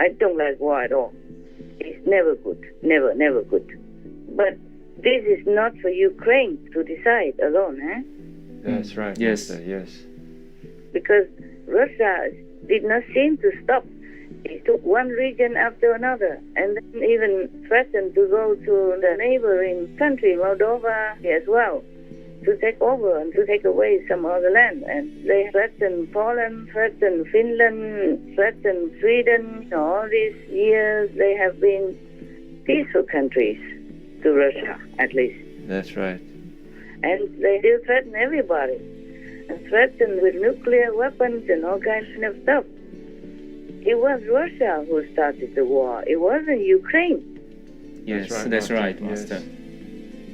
I don't like war at all. It's never good. Never good. But this is not for Ukraine to decide alone, eh? That's right. Yes. Master, yes. Because Russia did not seem to stop. It took one region after another, and then even threatened to go to the neighboring country, Moldova, as well, to take over and to take away some other land. And they threatened Poland, threatened Finland, threatened Sweden. All these years they have been peaceful countries to Russia, at least. That's right. And they still threaten everybody, and threaten with nuclear weapons and all kinds of stuff. It was Russia who started the war. It wasn't Ukraine. Yes, That's right, that's Master. right, Yes. Master.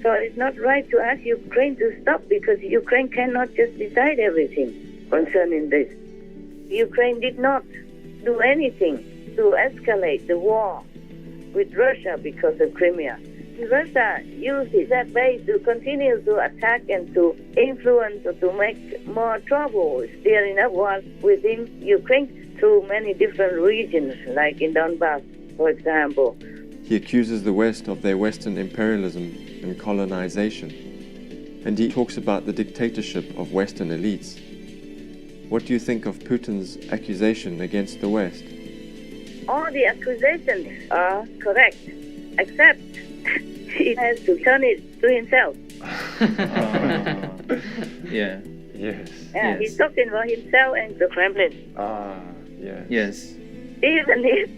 So it's not right to ask Ukraine to stop, because Ukraine cannot just decide everything concerning this. Ukraine did not do anything to escalate the war with Russia because of Crimea. Russia uses that base to continue to attack and to influence or to make more trouble, stirring up war within Ukraine through many different regions, like in Donbass, for example. He accuses the West of their Western imperialism and colonization. And he talks about the dictatorship of Western elites. What do you think of Putin's accusation against the West? All the accusations are correct, except he has to turn it to himself. Yeah. Yes. Yeah, Yes. he's talking about himself and the Kremlin. Yes. Yes. Even if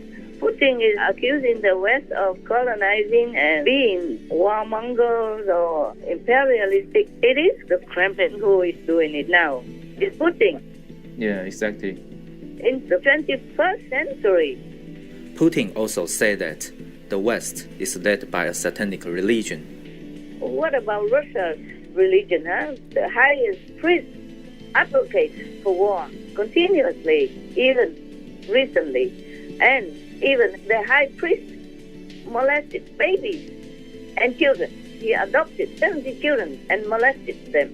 Putin is accusing the West of colonizing and being warmongers or imperialistic, it is the Kremlin who is doing it now. It's Putin. Yeah, exactly. In the 21st century, Putin also said that the West is led by a satanic religion. what about Russia's religion, huh? The highest priest advocates for war continuously, even recently. And even the high priest molested babies and children. He adopted 70 children and molested them,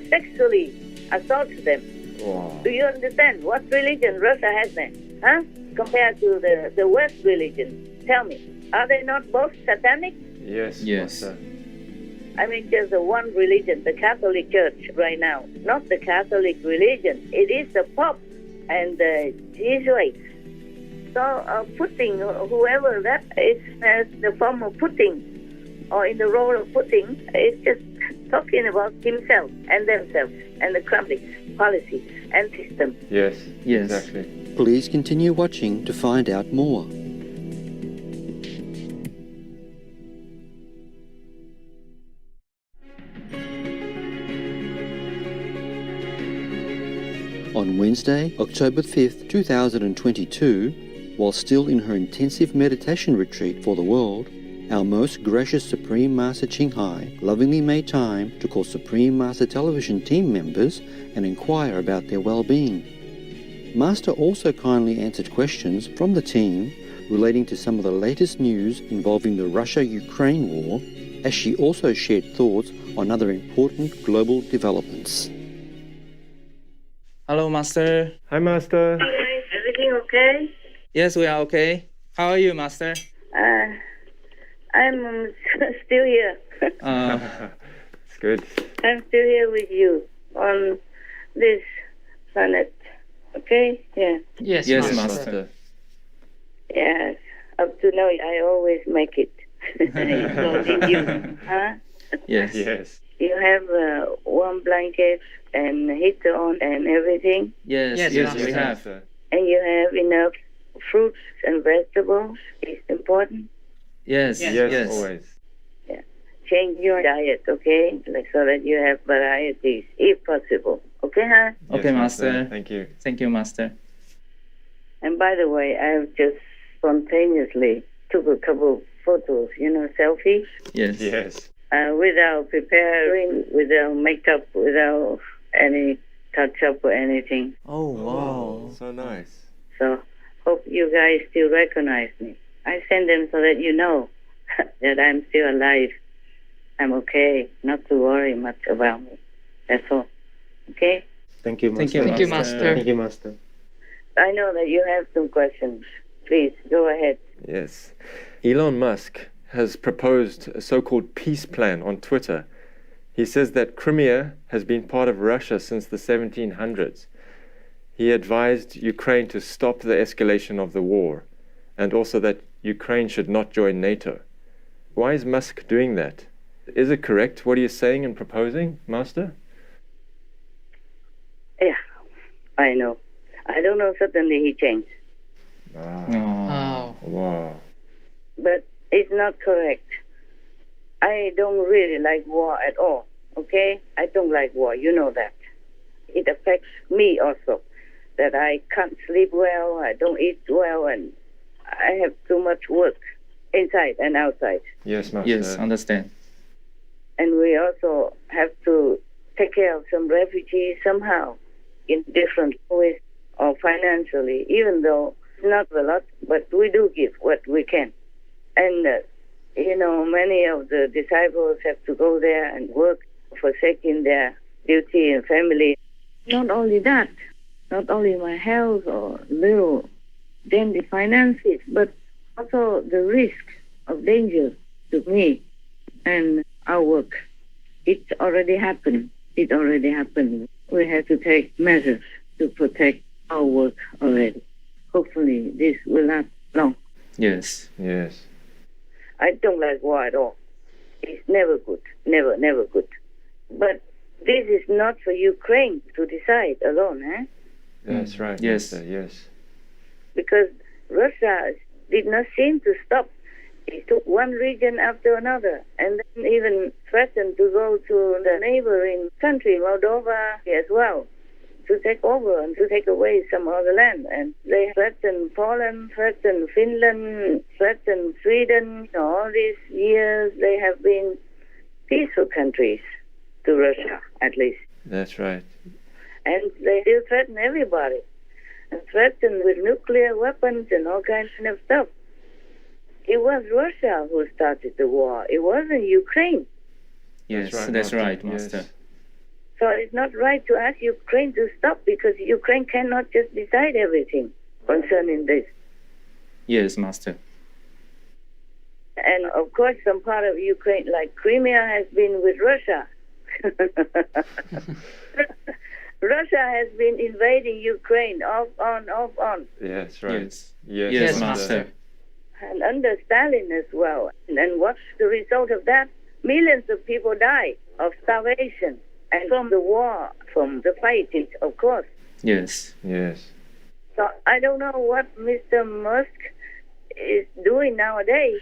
sexually assaulted them. Wow. Do you understand what religion Russia has then, huh? Compared to the West religion? Tell me, are they not both satanic? Yes. Yes. Master. I mean, there's the one religion, the Catholic Church right now, not the Catholic religion. It is the Pope and the Jesuits. So Putin, whoever that is, as the form of Putin, or in the role of Putin, is just talking about himself and themselves and the Kremlin's policies and system. Yes. Yes. Exactly. Please continue watching to find out more. On Wednesday, October 5th, 2022, while still in her intensive meditation retreat for the world, our most gracious Supreme Master Ching Hai lovingly made time to call Supreme Master Television team members and inquire about their well-being. Master also kindly answered questions from the team relating to some of the latest news involving the Russia-Ukraine war, as she also shared thoughts on other important global developments. Hello, Master. Hi, Master. Everything okay? Yes, we are okay. How are you, Master? I'm still here. It's good. I'm still here with you on this planet. Okay? Yeah. Yes, Yes, Master. Yes. Up to now, I always make it. Including you. Huh? Yes. Yes. You have warm blankets and heater on and everything. Yes, Yes, yes, Master. we have. Master. And you have enough fruits and vegetables. It's important. Yes, Yes, Yes, always. Change your diet, okay? So that you have varieties, if possible. Okay, huh? Okay, Yes, Master. Thank you. Thank you, Master. And by the way, I've just spontaneously took a couple of photos, selfies, Yes. Yes. without preparing, without makeup, without any touch-up or anything. Oh, wow. So nice. So hope you guys still recognize me. I send them so that you know that I'm still alive. I'm okay, not to worry much about me. That's all. Okay? Thank you, Master. Thank you, Thank you, Master. Master. Thank you, Master. I know that you have some questions. Please, go ahead. Yes. Elon Musk has proposed a so-called peace plan on Twitter. He says that Crimea has been part of Russia since the 1700s. He advised Ukraine to stop the escalation of the war, and also that Ukraine should not join NATO. Why is Musk doing that? Is it correct what he is saying and proposing, Master? Yeah, I know. I don't know, certainly he changed. Oh. Wow. But it's not correct. I don't really like war at all, okay? I don't like war, you know that. It affects me also, that I can't sleep well, I don't eat well, and I have too much work inside and outside. Yes, Master. Yes, understand. And we also have to take care of some refugees somehow in different ways or financially, even though it's not a lot, but we do give what we can. And, many of the disciples have to go there and work, forsaking their duty and family. Not only that, not only my health or little dandy finances, but also the risk of danger to me and our work. It already happened. We have to take measures to protect our work already. Hopefully this will last long. Yes. Yes. I don't like war at all. It's never good. Never good. But this is not for Ukraine to decide alone, eh? That's right, Yes. Master. Yes. Because Russia did not seem to stop. It took one region after another, and then even threatened to go to the neighboring country, Moldova, as well, to take over and to take away some other land. And they threatened Poland, threatened Finland, threatened Sweden. All these years they have been peaceful countries to Russia, at least. That's right. And they still threaten everybody, and threaten with nuclear weapons and all kinds of stuff. It was Russia who started the war. It wasn't Ukraine. Yes, that's Master. right, Master. Yes. So it's not right to ask Ukraine to stop, because Ukraine cannot just decide everything concerning this. Yes, Master. And of course, some part of Ukraine, like Crimea, has been with Russia. Russia has been invading Ukraine off on. Yes, right. Yes. Yes, Yes, Master. Master. And under Stalin as well. And what's the result of that? Millions of people die of starvation. And from the war, from the fighting, of course. Yes. Yes. So I don't know what Mr. Musk is doing nowadays.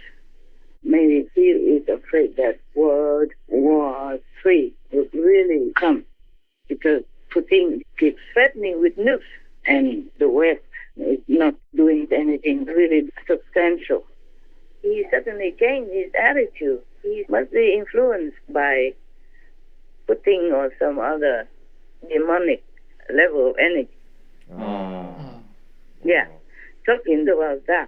Maybe he is afraid that World War III will really come, because Putin keeps threatening with nukes, and the West is not doing anything really substantial. He certainly changed his attitude. He must be influenced by Putin or some other demonic level of energy. Oh. Yeah, talking about that.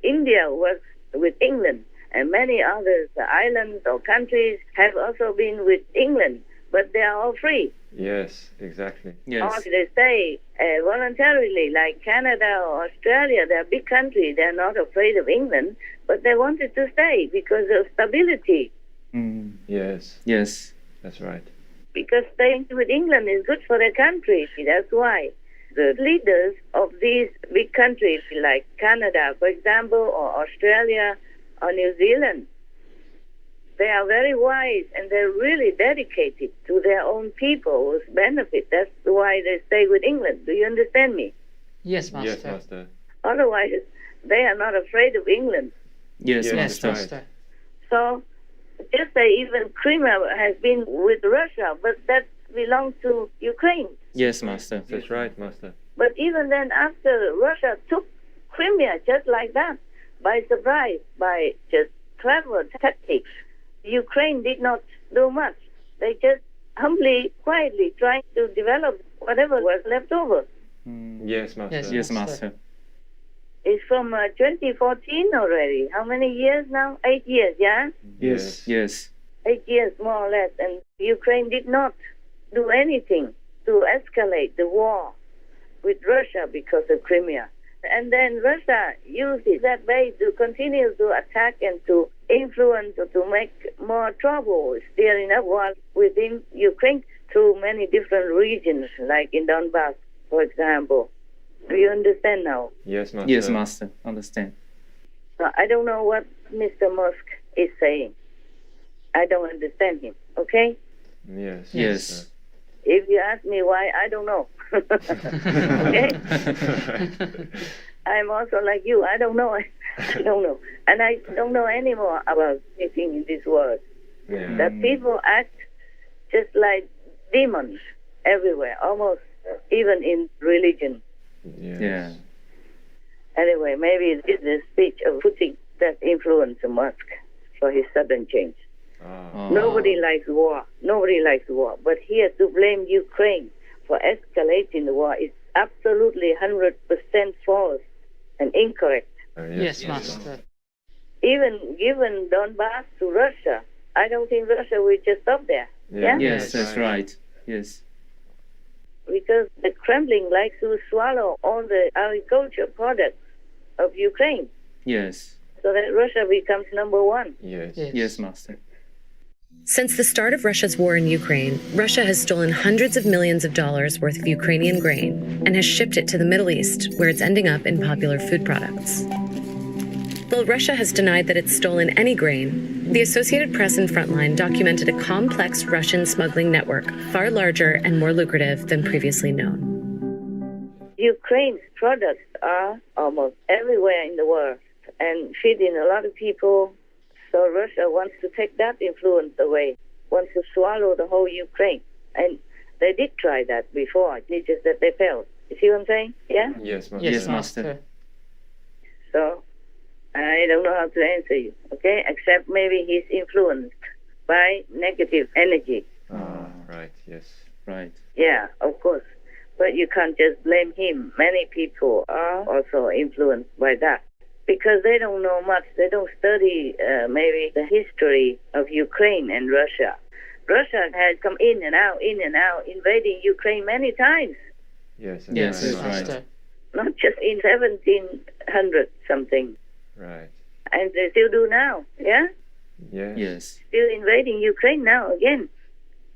India was with England, and many other islands or countries have also been with England, but they are all free. Yes, exactly. Or Yes. they stay voluntarily, like Canada or Australia. They're big countries. They're not afraid of England, but they wanted to stay because of stability. Yes, Yes. that's right. Because staying with England is good for their country. That's why the leaders of these big countries, like Canada, for example, or Australia or New Zealand, they are very wise, and they're really dedicated to their own people's benefit. That's why they stay with England. Do you understand me? Yes, Master. Yes, Master. Otherwise, they are not afraid of England. Yes, Yes, Master. right. Master. So, just say even Crimea has been with Russia, but that belongs to Ukraine. Yes, Master. That's right, Master. But even then, after Russia took Crimea just like that, by surprise, by just clever tactics, Ukraine did not do much. They just humbly, quietly trying to develop whatever was left over. Yes, Master. Yes, Yes, Master. It's from 2014 already. How many years now? 8 years, yeah? Yes. Yes. 8 years, more or less. And Ukraine did not do anything to escalate the war with Russia because of Crimea. And then Russia used it that way to continue to attack and to influence or to make more trouble, stirring up war within Ukraine through many different regions, like in Donbass, for example. Do you understand now? Yes, Master. Yes, Master. Understand. So I don't know what Mr. Musk is saying. I don't understand him, okay? Yes. Yes. If you ask me why, I don't know. Okay? I'm also like you. I don't know. I don't know. And I don't know any more about anything in this world. Yeah. That people act just like demons everywhere, almost even in religion. Yes. Yeah. Anyway, maybe it's the speech of Putin that influenced Musk for his sudden change. Ah. Nobody likes war. Nobody likes war. But here to blame Ukraine for escalating the war is absolutely 100% false and incorrect. Yes, Master. Even given Donbass to Russia, I don't think Russia will just stop there. Yeah? Yes, that's right. Yes. Because the Kremlin likes to swallow all the agriculture products of Ukraine Yes. so that Russia becomes number one. Yes. Yes, Master. Since the start of Russia's war in Ukraine, Russia has stolen hundreds of millions of dollars worth of Ukrainian grain and has shipped it to the Middle East, where it's ending up in popular food products. Though Russia has denied that it's stolen any grain, the Associated Press and Frontline documented a complex Russian smuggling network far larger and more lucrative than previously known. Ukraine's products are almost everywhere in the world and feeding a lot of people. So Russia wants to take that influence away, wants to swallow the whole Ukraine. And they did try that before, it's just that they failed. You see what I'm saying? Yeah? Yes, Master. Yes, Master. So I don't know how to answer you, okay? Except maybe he's influenced by negative energy. Ah, right. Yes. Right. Yeah, of course. But you can't just blame him. Many people are also influenced by that because they don't know much. They don't study maybe the history of Ukraine and Russia. Russia has come in and out, invading Ukraine many times. Yes. Yes, Yes, that's right. Master. Not just in 1700 something. Right. And they still do now, yeah? Yes. Yes. Still invading Ukraine now again.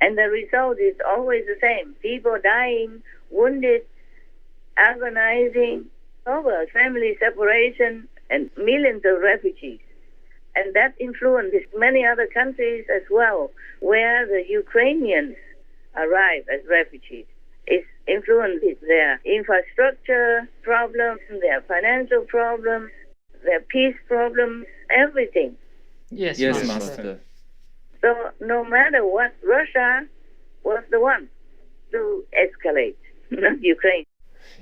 And the result is always the same. People dying, wounded, agonizing, over family separation, and millions of refugees. And that influences many other countries as well, where the Ukrainians arrive as refugees. It influences their infrastructure problems, their financial problems, their peace problems, everything. Yes, Yes, Master. Master. So no matter what, Russia was the one to escalate, not Ukraine.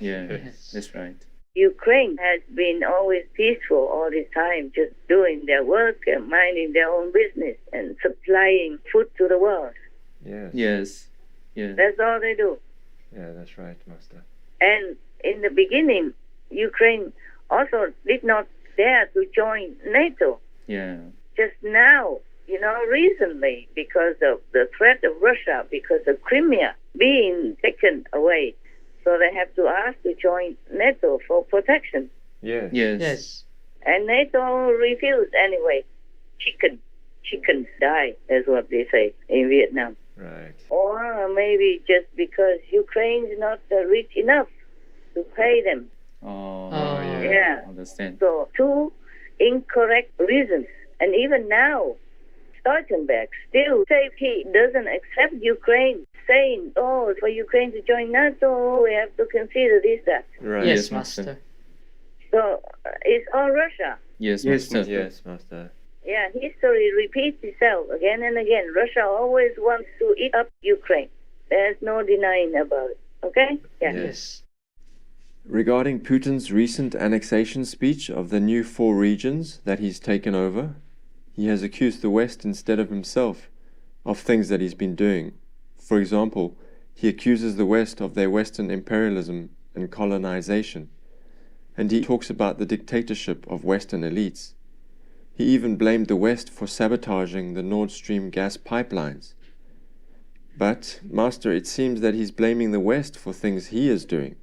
Yeah, that's right. Ukraine has been always peaceful all this time, just doing their work and minding their own business and supplying food to the world. Yes. Yes. Yeah. That's all they do. Yeah, that's right, Master. And in the beginning, Ukraine also did not dare to join NATO. Yeah. Just now, recently, because of the threat of Russia, because of Crimea being taken away. So they have to ask to join NATO for protection. Yes. Yes. Yes. And NATO refused anyway. Chickens die, is what they say in Vietnam. Right. Or maybe just because Ukraine is not rich enough to pay them. Oh, Oh, yeah. Understand. So two incorrect reasons. And even now, Stoltenberg still says he doesn't accept Ukraine, saying, for Ukraine to join NATO, we have to consider this, that. Right. Yes, Yes, Master. Master. So it's all Russia. Yes, Yes, Master. yes, Master. Yeah, history repeats itself again and again. Russia always wants to eat up Ukraine. There's no denying about it. Okay? Yeah. Yes. Regarding Putin's recent annexation speech of the new 4 regions that he's taken over, he has accused the West instead of himself of things that he's been doing. For example, he accuses the West of their Western imperialism and colonization, and he talks about the dictatorship of Western elites. He even blamed the West for sabotaging the Nord Stream gas pipelines. But, Master, it seems that he's blaming the West for things he is doing.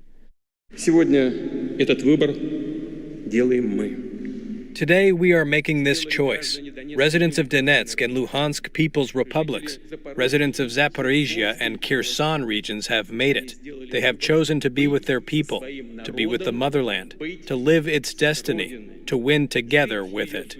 Сегодня этот выбор делаем мы. Today we are making this choice. Residents of Donetsk and Luhansk People's Republics, residents of Zaporizhia and Kherson regions have made it. They have chosen to be with their people, to be with the motherland, to live its destiny, to win together with it.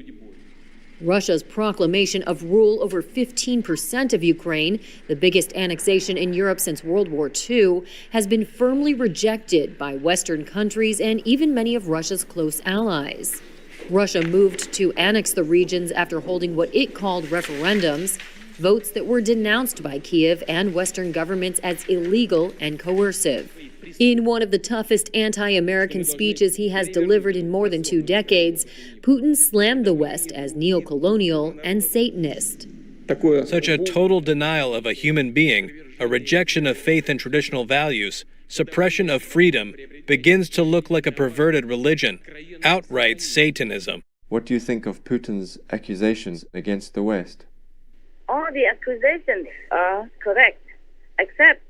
Russia's proclamation of rule over 15% of Ukraine, the biggest annexation in Europe since World War II, has been firmly rejected by Western countries and even many of Russia's close allies. Russia moved to annex the regions after holding what it called referendums, votes that were denounced by Kiev and Western governments as illegal and coercive. In one of the toughest anti-American speeches he has delivered in more than 2 decades, Putin slammed the West as neo-colonial and Satanist. Such a total denial of a human being, a rejection of faith and traditional values, suppression of freedom, begins to look like a perverted religion, outright Satanism. What do you think of Putin's accusations against the West? All the accusations are correct, except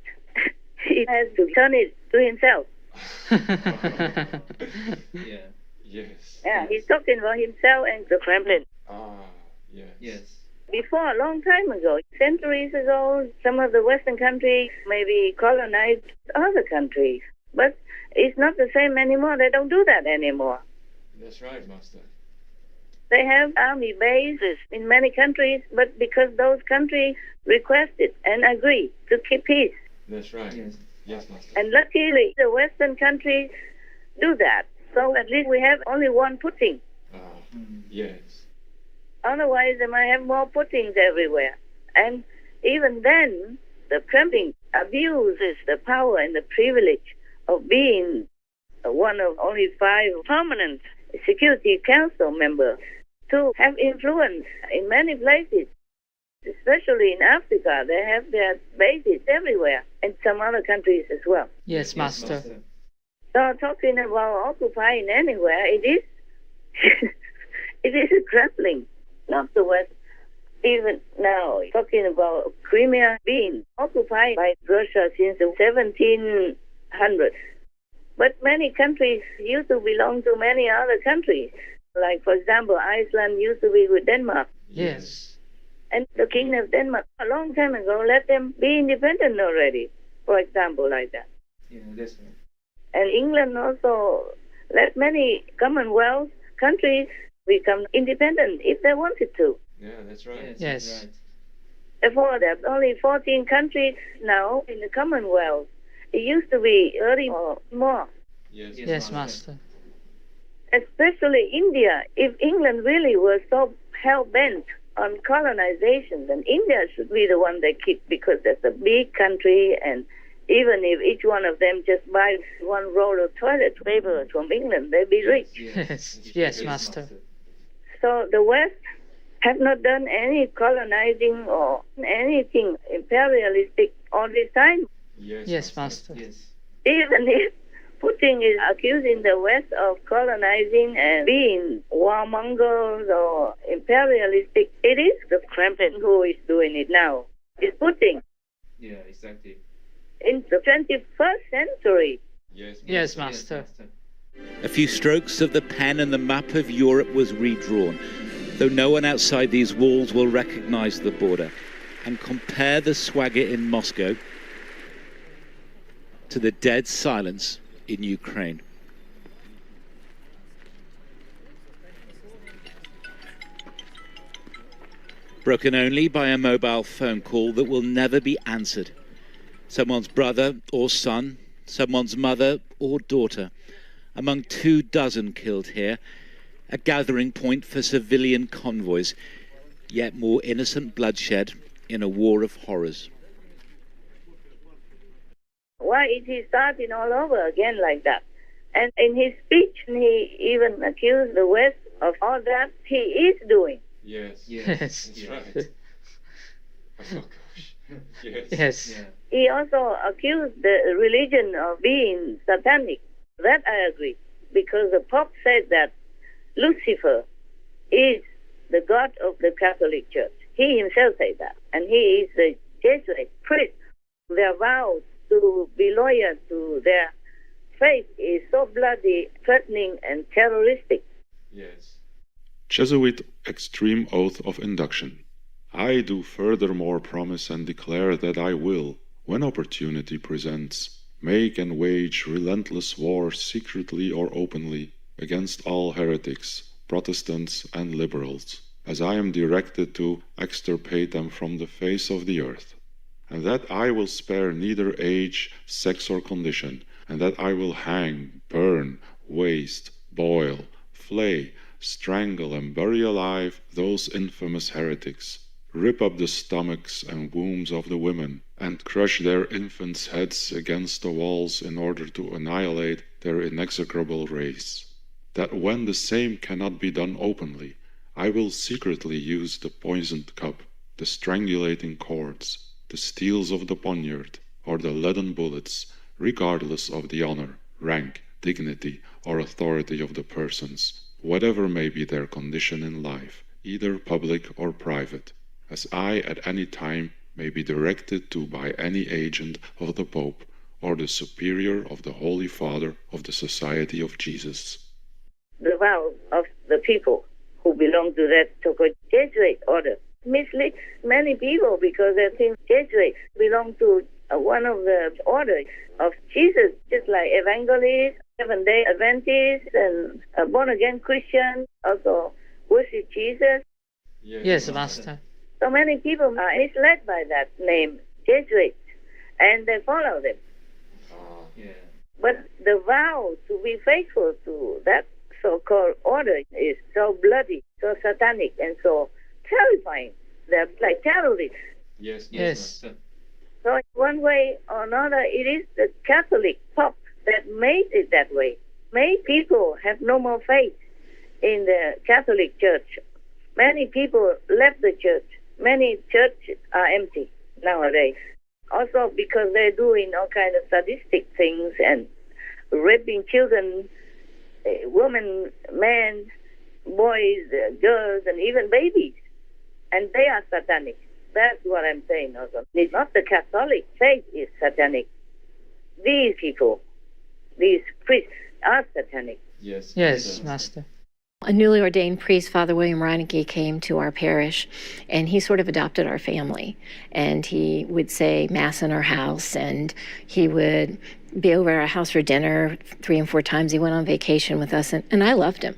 he has to turn it to himself. Yeah. Yes. Yeah, he's talking about himself and the Kremlin. Yes. Yes. Before, a long time ago, centuries ago, some of the Western countries maybe colonized other countries. But it's not the same anymore. They don't do that anymore. That's right, Master. They have army bases in many countries, but because those countries requested and agreed to keep peace. That's right. Yes. Yes, Master. And luckily, the Western countries do that. So at least we have only one Putin. Yes. Otherwise, they might have more Putins everywhere. And even then, the Kremlin abuses the power and the privilege of being one of only 5 permanent Security Council members to have influence in many places, especially in Africa. They have their bases everywhere, and some other countries as well. Yes, Master. So talking about occupying anywhere, it is it is a Kremlin, not the West. Even now, talking about Crimea being occupied by Russia since the 1700s. But many countries used to belong to many other countries. Like, for example, Iceland used to be with Denmark. Yes. And the King of Denmark, a long time ago, let them be independent already, for example, like that. Yeah, that's right. And England also let many Commonwealth countries become independent if they wanted to. Yeah, that's right. Yes. That's right. Therefore, there are only 14 countries now in the Commonwealth. It used to be 30 or more. Yes, Yes, Master. Especially India. If England really was so hell-bent on colonization, then India should be the one they keep, because that's a big country, and even if each one of them just buys one roll of toilet paper from England, they'd be rich. Yes. Yes, Master. So the West have not done any colonizing or anything imperialistic all this time. Yes, Master. Yes. Even if Putin is accusing the West of colonizing and being warmongers or imperialistic, it is the Kremlin who is doing it now. It's Putin. Yeah, exactly. In the 21st century. Yes, Master. A few strokes of the pen and the map of Europe was redrawn, though no one outside these walls will recognize the border. And compare the swagger in Moscow to the dead silence in Ukraine. Broken only by a mobile phone call that will never be answered. Someone's brother or son, someone's mother or daughter, among 24 killed here, a gathering point for civilian convoys, yet more innocent bloodshed in a war of horrors. Why is he starting all over again like that? And in his speech, he even accused the West of all that he is doing. Yes. Yes. That's right. Oh, gosh. Yes. Yes. Yeah. He also accused the religion of being satanic. That I agree, because the Pope said that Lucifer is the god of the Catholic Church. He himself said that. And he is the Jesuit priest. They are vowed to be loyal to their faith is so bloody, threatening, and terroristic. Yes. Jesuit extreme oath of induction. I do furthermore promise and declare that I will, when opportunity presents, make and wage relentless war secretly or openly against all heretics, Protestants and liberals, as I am directed to extirpate them from the face of the earth, and that I will spare neither age, sex, or condition, and that I will hang, burn, waste, boil, flay, strangle, and bury alive those infamous heretics, rip up the stomachs and wombs of the women, and crush their infants' heads against the walls in order to annihilate their inexorable race. That when the same cannot be done openly, I will secretly use the poisoned cup, the strangulating cords, the steels of the poniard, or the leaden bullets, regardless of the honor, rank, dignity, or authority of the persons, whatever may be their condition in life, either public or private, as I at any time may be directed to by any agent of the Pope or the Superior of the Holy Father of the Society of Jesus. The vow of the people who belong to that so-called Jesuit order misleads many people because they think Jesuits belong to one of the orders of Jesus, just like Evangelists, Seventh-day Adventists, and born-again Christians also worship Jesus. Yes, Master. So many people are misled by that name, Jesuits, and they follow them. Yeah. But the vow to be faithful to that so-called order is so bloody, so satanic, and so terrifying. They're like terrorists. Yes. Yes. Master. So one way or another, it is the Catholic Pope that made it that way. Made people have no more faith in the Catholic Church. Many people left the church. Many churches are empty nowadays. Also because they're doing all kinds of sadistic things and raping children, women, men, boys, girls, and even babies. And they are satanic. That's what I'm saying also. It's not the Catholic faith is satanic. These people, these priests are satanic. Yes. Yes, Master. A newly ordained priest, Father William Reinecke, came to our parish, and he sort of adopted our family. And he would say Mass in our house, and he would be over at our house for dinner 3 and 4 times. He went on vacation with us, and I loved him.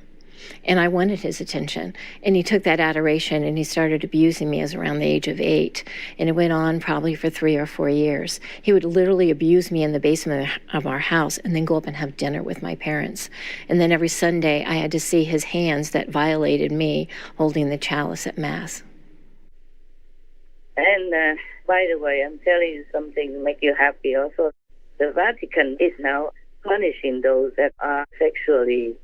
And I wanted his attention. And he took that adoration and he started abusing me as around the age of 8. And it went on probably for 3 or 4 years. He would literally abuse me in the basement of our house and then go up and have dinner with my parents. And then every Sunday I had to see his hands that violated me holding the chalice at Mass. And by the way, I'm telling you something to make you happy also. The Vatican is now punishing those that are sexually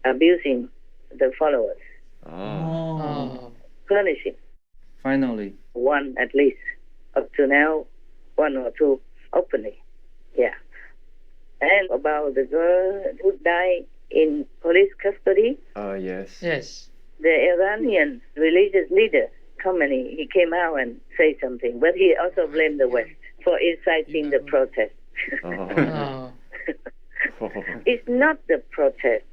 abusing the followers. Oh. Punishing. Finally. One at least. Up to now, 1 or 2 openly. Yeah. And about the girl who died in police custody. Yes. Yes. The Iranian religious leader, Khomeini, he came out and said something, but he also blamed the West for inciting the protest. Oh. It's not the protest.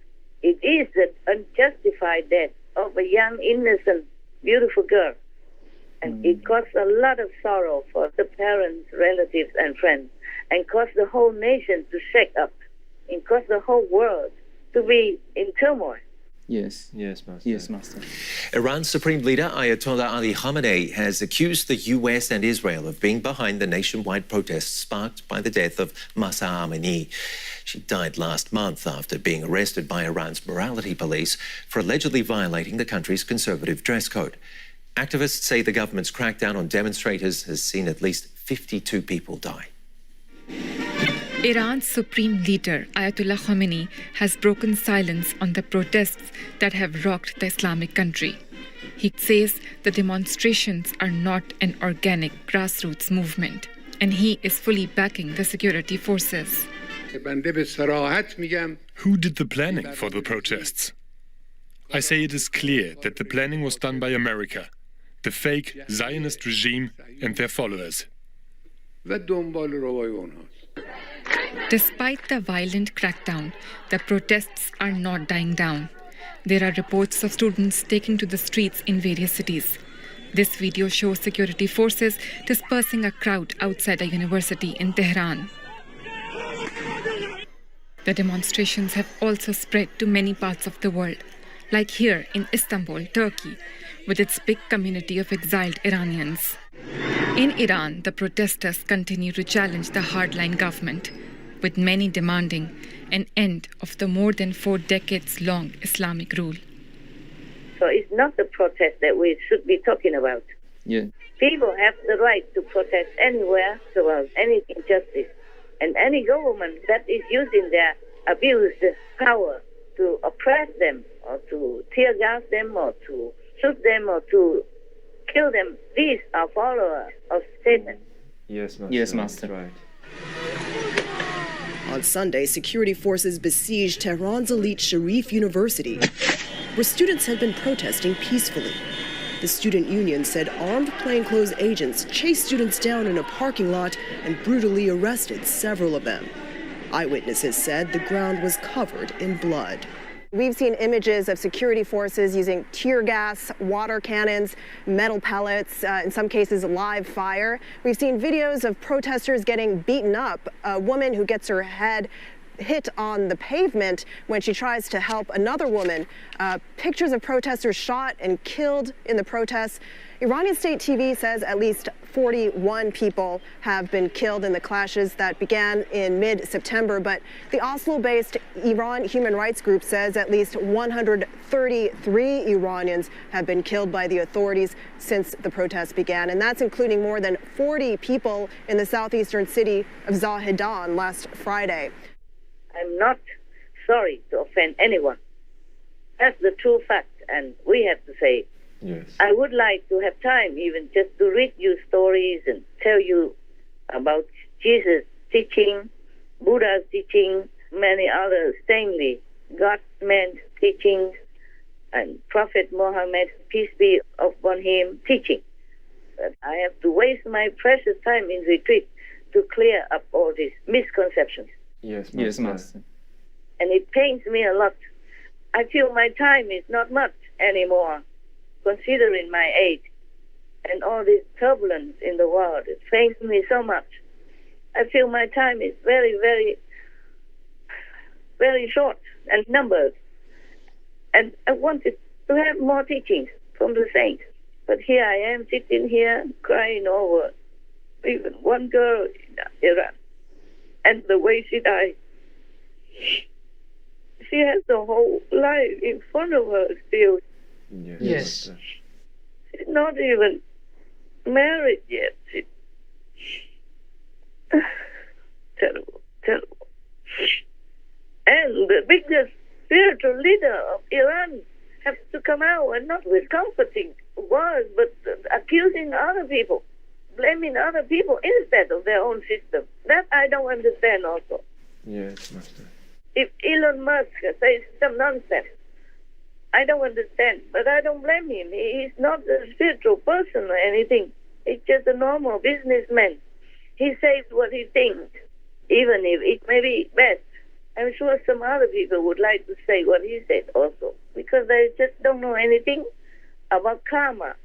It is the unjustified death of a young, innocent, beautiful girl. And it caused a lot of sorrow for the parents, relatives, and friends, and caused the whole nation to shake up. It caused the whole world to be in turmoil. Yes, Master. Yes, Master. Iran's Supreme Leader Ayatollah Ali Khamenei has accused the US and Israel of being behind the nationwide protests sparked by the death of Mahsa Amini. She died last month after being arrested by Iran's morality police for allegedly violating the country's conservative dress code. Activists say the government's crackdown on demonstrators has seen at least 52 people die. Iran's supreme leader, Ayatollah Khamenei, has broken silence on the protests that have rocked the Islamic country. He says the demonstrations are not an organic grassroots movement, and he is fully backing the security forces. Who did the planning for the protests? I say it is clear that the planning was done by America, the fake Zionist regime and their followers. Despite the violent crackdown, the protests are not dying down. There are reports of students taking to the streets in various cities. This video shows security forces dispersing a crowd outside a university in Tehran. The demonstrations have also spread to many parts of the world, like here in Istanbul, Turkey, with its big community of exiled Iranians. In Iran, the protesters continue to challenge the hardline government, with many demanding an end of the more than 4 decades-long Islamic rule. So it's not the protest that we should be talking about. Yeah. People have the right to protest anywhere about any injustice. And any government that is using their abused power to oppress them or to tear gas them or to shoot them or to kill them, these are followers of Satan. Yes, Master. Yes, Master. That's right. On Sunday, security forces besieged Tehran's elite Sharif University, where students had been protesting peacefully. The student union said armed plainclothes agents chased students down in a parking lot and brutally arrested several of them. Eyewitnesses said the ground was covered in blood. We've seen images of security forces using tear gas, water cannons, metal pellets, in some cases live fire. We've seen videos of protesters getting beaten up, a woman who gets her head hit on the pavement when she tries to help another woman. Pictures of protesters shot and killed in the protests. Iranian state TV says at least 41 people have been killed in the clashes that began in mid-September, but the Oslo-based Iran Human Rights Group says at least 133 Iranians have been killed by the authorities since the protests began, and that's including more than 40 people in the southeastern city of Zahedan last Friday. I'm not sorry to offend anyone. That's the true fact, and we have to say it. Yes. I would like to have time even just to read you stories and tell you about Jesus' teaching, Buddha's teaching, many other saintly God-man teachings, and Prophet Muhammad, peace be upon him, teaching. But I have to waste my precious time in retreat to clear up all these misconceptions. Yes, Master. Yes, Master. And it pains me a lot. I feel my time is not much anymore, considering my age and all this turbulence in the world. It pains me so much. I feel my time is very, very, very short and numbered. And I wanted to have more teachings from the saints. But here I am sitting here crying over even one girl in Iran and the way she died. She has the whole life in front of her still. Yes. She's not even married yet. Terrible, terrible. And the biggest spiritual leader of Iran has to come out and not with comforting words, but accusing other people, blaming other people instead of their own system. That I don't understand also. Yes, Master. If Elon Musk says some nonsense, I don't understand, but I don't blame him. He's not a spiritual person or anything. He's just a normal businessman. He says what he thinks, even if it may be best. I'm sure some other people would like to say what he said also, because they just don't know anything about karma.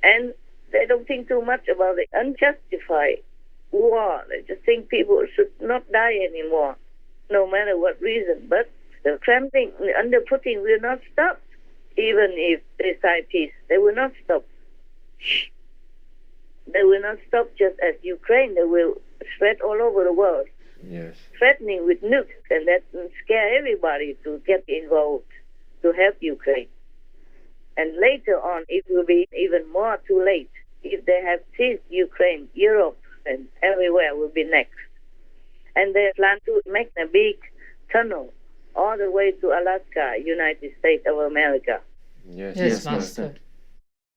And they don't think too much about the unjustified war. They just think people should not die anymore, no matter what reason. But the trampling under Putin will not stop, even if they sign peace. They will not stop. They will not stop just as Ukraine. They will spread all over the world. Yes. Threatening with nukes, and that will scare everybody to get involved to help Ukraine. And later on, it will be even more too late. If they have seized Ukraine, Europe and everywhere will be next. And they plan to make a big tunnel all the way to Alaska, United States of America. Yes, Yes, Master.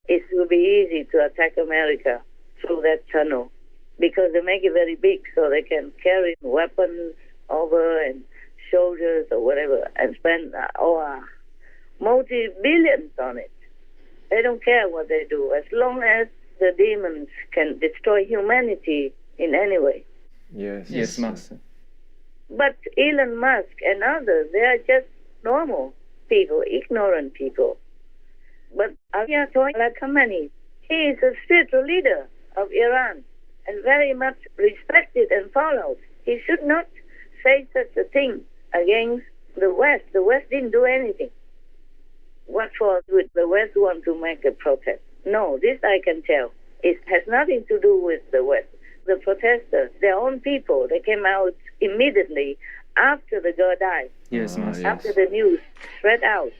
It will be easy to attack America through that tunnel because they make it very big so they can carry weapons over and soldiers or whatever and spend multi-billions on it. They don't care what they do as long as the demons can destroy humanity in any way. Yes. Yes, Master. But Elon Musk and others, they are just normal people, ignorant people. But Ayatollah Khamenei, he is a spiritual leader of Iran and very much respected and followed. He should not say such a thing against the West. The West didn't do anything. What for would the West want to make a protest? No, this I can tell. It has nothing to do with the West. The protesters, their own people, they came out immediately after the girl died. Yes, Master. After the news spread out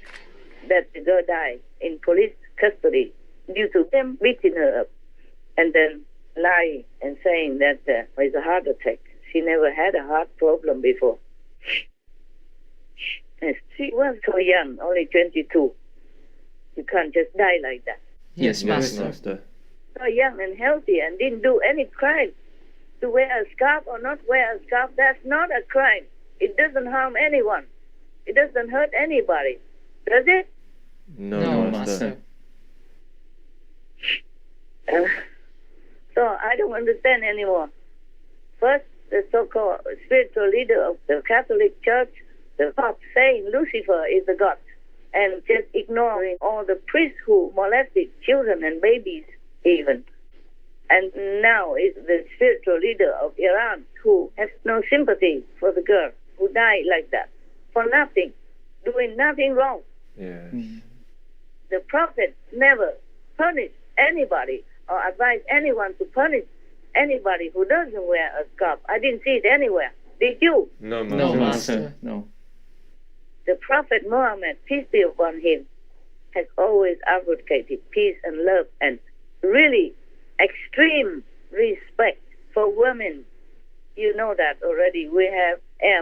that the girl died in police custody due to them beating her up and then lying and saying that it was a heart attack. She never had a heart problem before. And she was so young, only 22. You can't just die like that. Yes, Master. So young and healthy and didn't do any crime. To wear a scarf or not wear a scarf, that's not a crime. It doesn't harm anyone. It doesn't hurt anybody. Does it? No, Master. So I don't understand anymore. First, the so-called spiritual leader of the Catholic Church, the Pope, saying Lucifer is the God, and just ignoring all the priests who molested children and babies even. And now is the spiritual leader of Iran who has no sympathy for the girl who died like that, for nothing, doing nothing wrong. Yes. The Prophet never punished anybody or advised anyone to punish anybody who doesn't wear a scarf. I didn't see it anywhere. Did you? No, Master. No. The Prophet Muhammad, peace be upon him, has always advocated peace and love and really extreme respect for women. You know that already. We have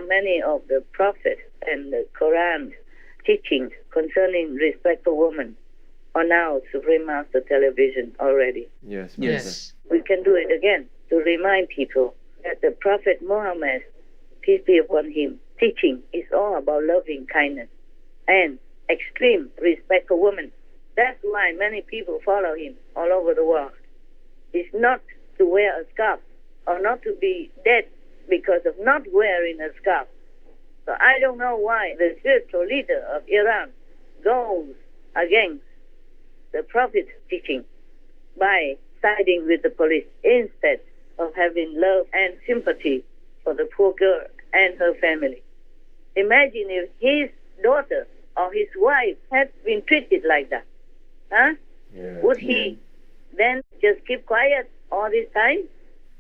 many of the Prophet and the Quran teachings concerning respect for women on our Supreme Master television already. Yes. We can do it again to remind people that the Prophet Muhammad, peace be upon him, teaching is all about loving kindness and extreme respect for women. That's why many people follow him all over the world. It's not to wear a scarf or not to be dead because of not wearing a scarf. So I don't know why the spiritual leader of Iran goes against the Prophet's teaching by siding with the police instead of having love and sympathy for the poor girl and her family. Imagine if his daughter or his wife had been treated like that. Huh? Yeah. Would he then just keep quiet all this time?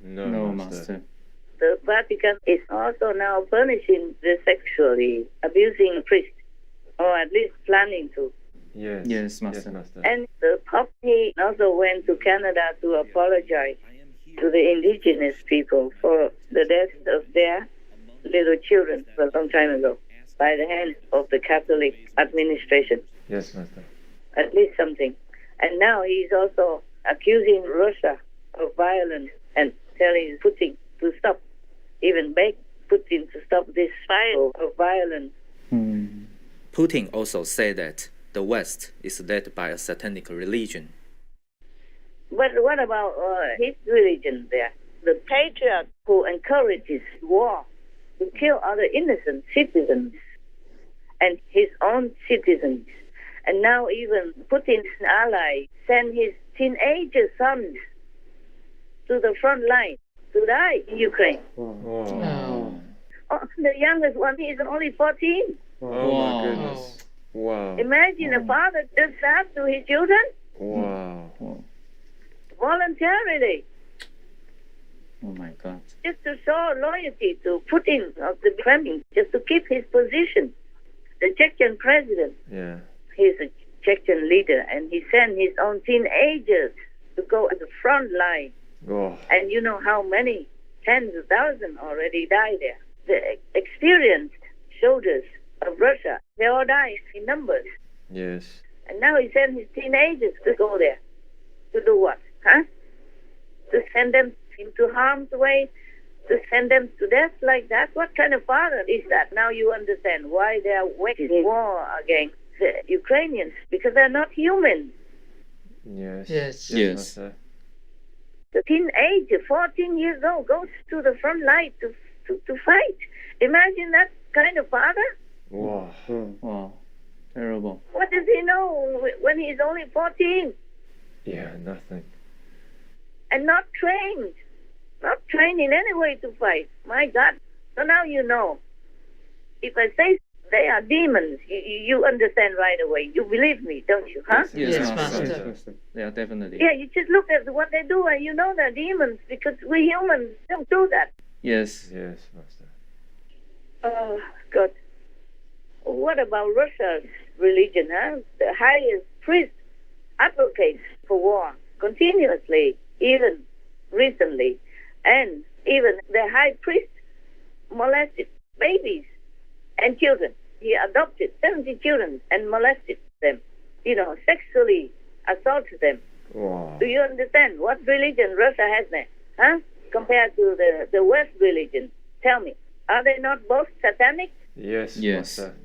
No, Master. The Vatican is also now punishing the sexually abusing priest, or at least planning to. Yes, Master. And the Pope, he also went to Canada to apologize to the indigenous people for the death of their little children a long time ago by the hands of the Catholic administration. Yes, Master. At least something. And now he's also accusing Russia of violence and telling Putin to stop, even beg Putin to stop this cycle of violence. Putin also said that the West is led by a satanic religion. But what about his religion there? The patriarch who encourages war to kill other innocent citizens and his own citizens. And now even Putin's ally sent his teenager sons to the front line to die in Ukraine. Oh, the youngest one is only 14. my goodness. Wow. Imagine a father does that to his children Wow. voluntarily. Oh my God. Just to show loyalty to Putin of the Kremlin, just to keep his position. The Chechen president, Yeah. he's a Chechen leader, and he sent his own teenagers to go at the front line. Oh. And you know how many tens of thousands already died there. The experienced soldiers of Russia, they all died in numbers. Yes. And now he sent his teenagers to go there. To do what? Huh? To send them into harm's way? To send them to death like that? What kind of father is that? Now you understand why they are waging war against the Ukrainians. Because they're not human. Yes. Yes. Master. The teenager, 14 years old, goes to the front line to fight. Imagine that kind of father. Wow. Wow. Terrible. What does he know when he's only 14? Yeah, nothing. And not trained. Not trained in any way to fight. My God. So now you know. If I say they are demons, you understand right away. You believe me, don't you, huh? Yes, Master. They are definitely. Yeah, you just look at what they do and you know they're demons because we humans don't do that. Yes. Yes, Master. Oh, God. What about Russia's religion, huh? The highest priest advocates for war continuously, even recently. And even the high priest molested babies and children. He adopted 70 children and molested them, sexually assaulted them. Wow. Do you understand what religion Russia has there, huh? Compared to the West religion? Tell me, are they not both satanic? Yes, yes. Master.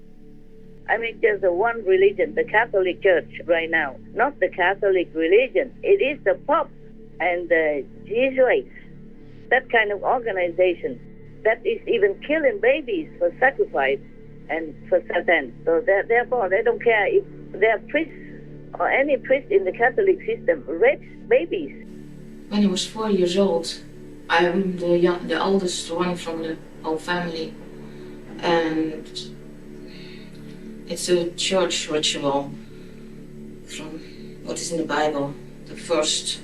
I mean, just the one religion, the Catholic Church right now, not the Catholic religion. It is the Pope and the Jesuits, that kind of organization that is even killing babies for sacrifice and for Satan. So therefore, they don't care if their priests or any priest in the Catholic system rapes babies. When I was 4 years old, I am the oldest one from the whole family, and it's a church ritual from what is in the Bible. The first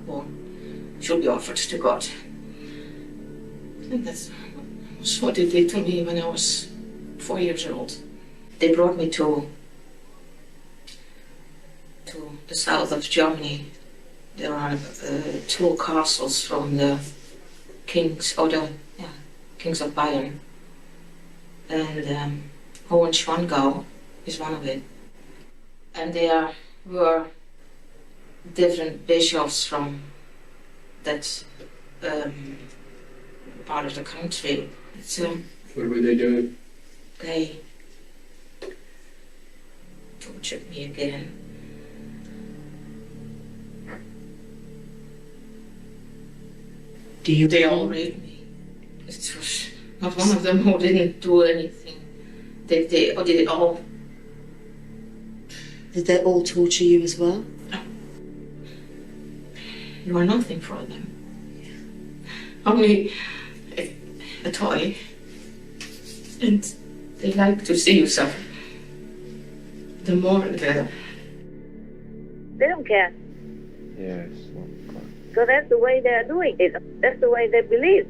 one should be offered to God. And that's what they did to me when I was 4 years old. They brought me to the south of Germany. There are two castles from the kings of Bayern. And Hohenschwangau is one of it. And there were different bishops from that part of the country. What were they doing? They tortured me again. They all raped me. It was not one of them who didn't do anything. They did it all. Did they all torture you as well? No. You are nothing for them. Only a toy. And they like to see you suffer. The more the better. They don't care. Yes. So that's the way they are doing it. That's the way they believe.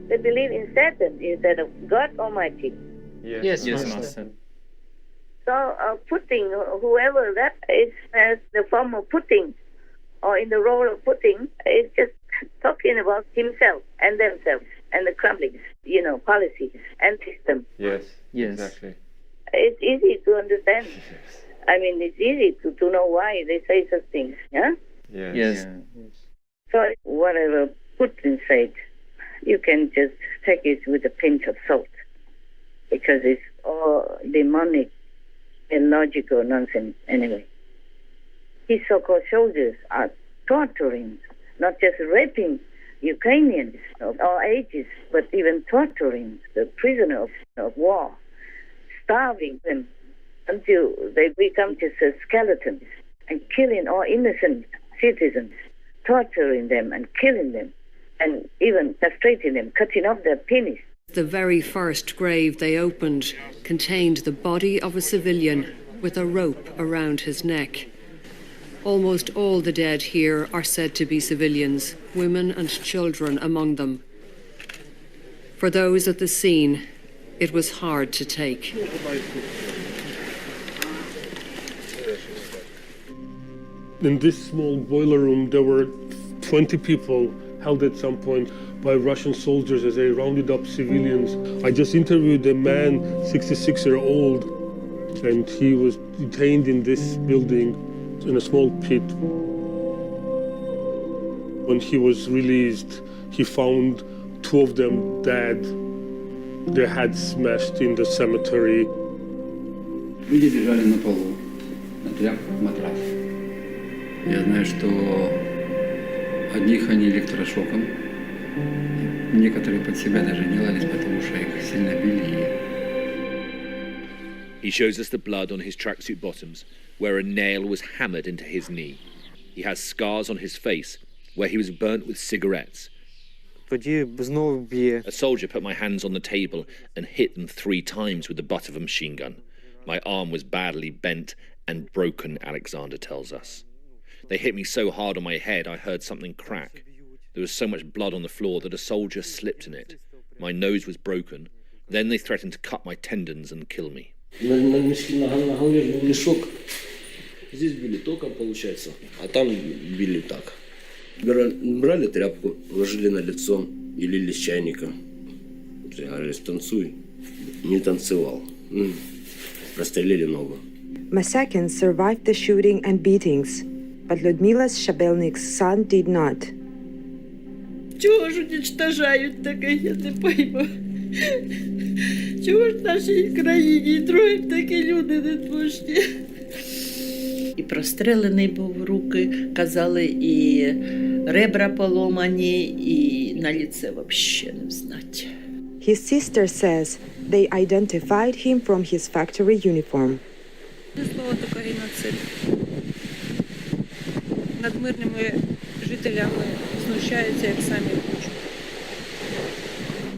They believe in Satan instead of God Almighty. Yes, Master. So Putin, whoever that is, as the form of Putin, or in the role of Putin, is just talking about himself and themselves and the crumbling, policies and system. Yes. Yes. Exactly. It's easy to understand. I mean, it's easy to know why they say such things. Yeah. Yes. Yes. So whatever Putin said, you can just take it with a pinch of salt, because it's all demonic, illogical nonsense anyway. His so-called soldiers are torturing, not just raping Ukrainians of all ages, but even torturing the prisoners of war, starving them until they become just skeletons, and killing all innocent citizens, torturing them and killing them, and even castrating them, cutting off their penis. The very first grave they opened contained the body of a civilian with a rope around his neck. Almost all the dead here are said to be civilians, women and children among them. For those at the scene, it was hard to take. In this small boiler room, there were 20 people held at some point by Russian soldiers as they rounded up civilians. I just interviewed a man, 66-year-old, and he was detained in this building in a small pit. When he was released, he found two of them dead, their heads smashed in the cemetery. Люди лежали на полу, на тряпках, матрас. Я знаю, что одних они электрошоком Некоторые под себя даже делались, потому что их сильно били. He shows us the blood on his tracksuit bottoms, where a nail was hammered into his knee. He has scars on his face, where he was burnt with cigarettes. A soldier put my hands on the table and hit them 3 times with the butt of a machine gun. My arm was badly bent and broken, Alexander tells us. They hit me so hard on my head I heard something crack. There was so much blood on the floor that a soldier slipped in it. My nose was broken. Then they threatened to cut my tendons and kill me. На голове был мешок. Здесь били током, получается, а там били так. Брали тряпку, ложили на лицо и лили с чайника. Говорили, станцуй. Не танцевал. Прострелили ногу. Masakins survived the shooting and beatings, but Людмила Шабельник's son did not. Чего ж уничтожают таке, я не пойму. Чого ж в нашій країні троють такі люди недбожні? І прострелений був в руки, казали, і ребра поломані, і на лице вообще не знати. His sister says they identified him from his factory uniform. Слово таке геноцид. Над мирними жителями знущаються, як самі хочуть.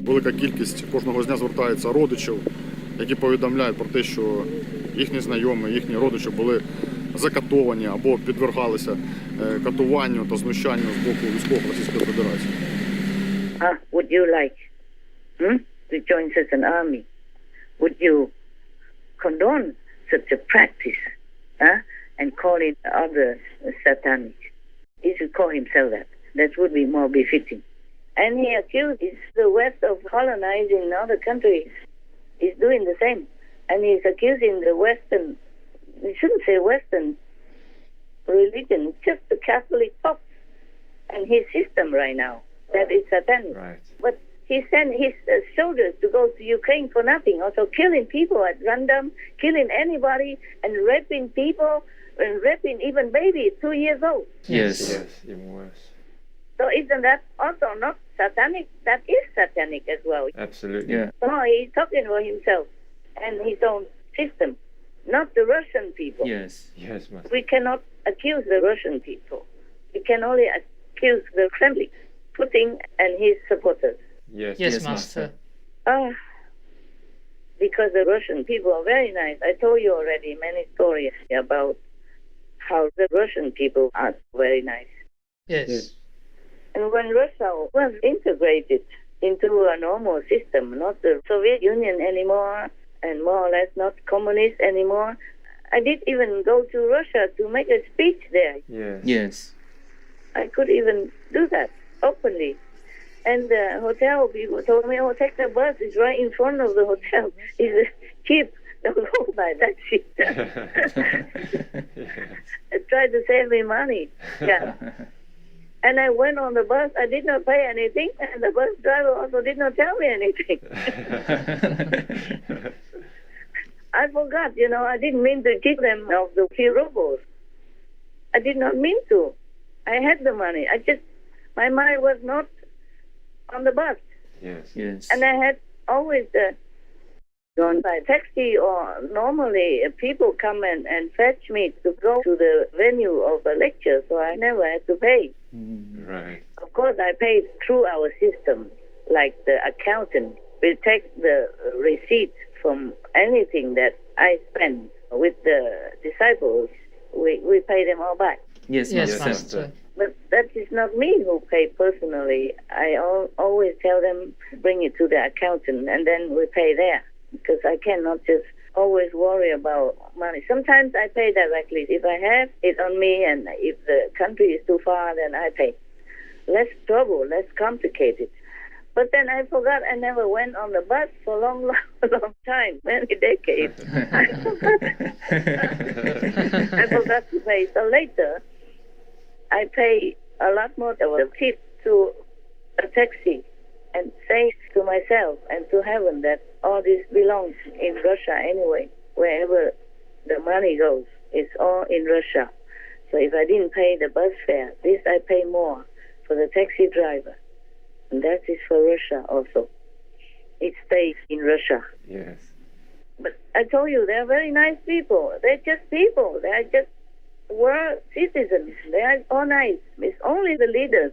Велика кількість кожного з дня звертається родичів, які повідомляють про те, що їхні знайомі, їхні родичі були закатовані або підвергалися катуванню та знущанню з боку військових Російської Федерації. Would you like to join such an army? Would you condone such a practice and call it other satanic? He should call himself that. That would be more befitting. And he accuses the West of colonizing other countries. He's doing the same. And he's accusing the Western, we shouldn't say Western religion, just the Catholic Pope and his system right now. That is satanic. Right. But he sent his soldiers to go to Ukraine for nothing, also killing people at random, killing anybody, and raping people, and raping even babies 2 years old. Yes, even worse. So isn't that also not satanic? That is satanic as well. Absolutely. Yeah. So he's talking for himself and his own system, not the Russian people. Yes. Yes, Master. We cannot accuse the Russian people. We can only accuse the Kremlin, Putin and his supporters. Yes, Yes, Master. Because the Russian people are very nice. I told you already many stories about how the Russian people are very nice. Yes. And when Russia was integrated into a normal system, not the Soviet Union anymore, and more or less not communist anymore, I did even go to Russia to make a speech there. Yes. Yes. I could even do that openly. And the hotel people told me, oh, take the bus. It's right in front of the hotel. It's cheap. Don't go by taxi. Tried to save me money. Yeah. And I went on the bus. I did not pay anything. And the bus driver also did not tell me anything. I forgot, I didn't mean to cheat them of the few rubles. I did not mean to. I had the money. My mind was not on the bus. Yes. Yes. And I had always gone by taxi, or normally people come and fetch me to go to the venue of a lecture, so I never had to pay. Right. Of course, I paid through our system, like the accountant will take the receipt from anything that I spend with the disciples. We pay them all back. Yes, Yes, Master. Master. But that is not me who pay personally. I always tell them, bring it to the accountant, and then we pay there. Because I cannot just always worry about money. Sometimes I pay directly. If I have it on me, and if the country is too far, then I pay. Less trouble, less complicated. But then I forgot I never went on the bus for a long time, many decades. I forgot to pay. So later, I pay a lot more of a tip to a taxi and say to myself and to heaven that all this belongs in Russia anyway. Wherever the money goes, it's all in Russia. So if I didn't pay the bus fare, this I pay more for the taxi driver. And that is for Russia also. It stays in Russia. Yes. But I told you, they're very nice people. They're just people. They're just world citizens. They are all nice. It's only the leaders.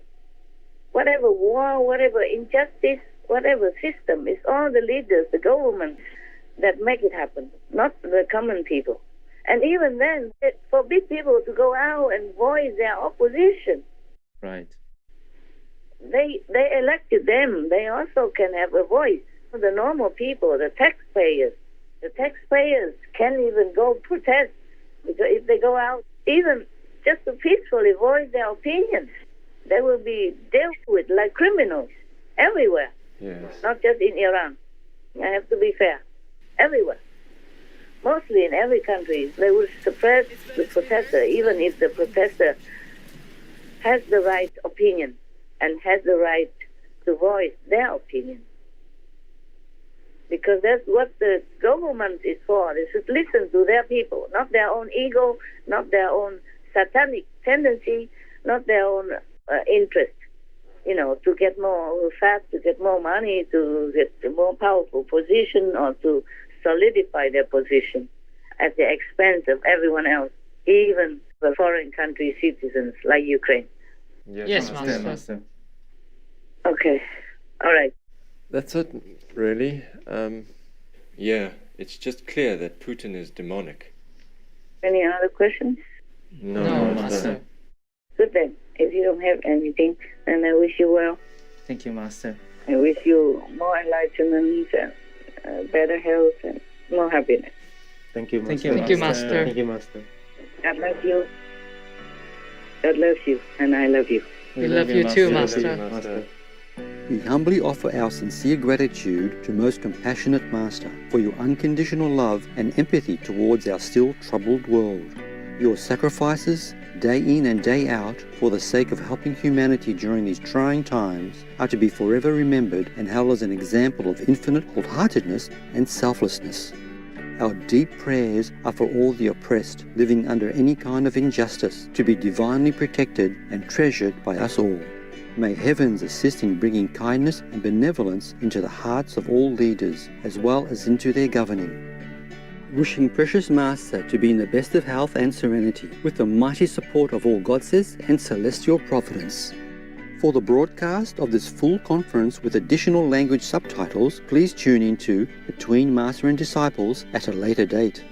Whatever war, whatever injustice, whatever system, it's all the leaders, the governments that make it happen, not the common people. And even then, they forbid people to go out and voice their opposition. Right. They elected them. They also can have a voice. The normal people, the taxpayers can't even go protest, because if they go out, even just to peacefully voice their opinions, they will be dealt with like criminals everywhere. Yes. Not just in Iran. I have to be fair. Everywhere. Mostly in every country, they will suppress the protester, even if the protester has the right opinion and has the right to voice their opinion. Because that's what the government is for. They should listen to their people, not their own ego, not their own satanic tendency, not their own interest, to get more fat, to get more money, to get a more powerful position, or to solidify their position at the expense of everyone else, even the foreign country citizens like Ukraine. Yes, Master. Okay. All right. That's it, really. Yeah, it's just clear that Putin is demonic. Any other questions? No, Master. Good then. If you don't have anything, then I wish you well. Thank you, Master. I wish you more enlightenment and better health and more happiness. Thank you, Master. Thank you, Master. Thank you, Master. God bless you. God loves you, and I love you. We love you too, Master. We humbly offer our sincere gratitude to Most Compassionate Master for your unconditional love and empathy towards our still troubled world. Your sacrifices, day in and day out, for the sake of helping humanity during these trying times, are to be forever remembered and held as an example of infinite wholeheartedness and selflessness. Our deep prayers are for all the oppressed living under any kind of injustice to be divinely protected and treasured by us all. May heavens assist in bringing kindness and benevolence into the hearts of all leaders, as well as into their governing. Wishing Precious Master to be in the best of health and serenity, with the mighty support of all goddesses and celestial providence. For the broadcast of this full conference with additional language subtitles, please tune in to Between Master and Disciples at a later date.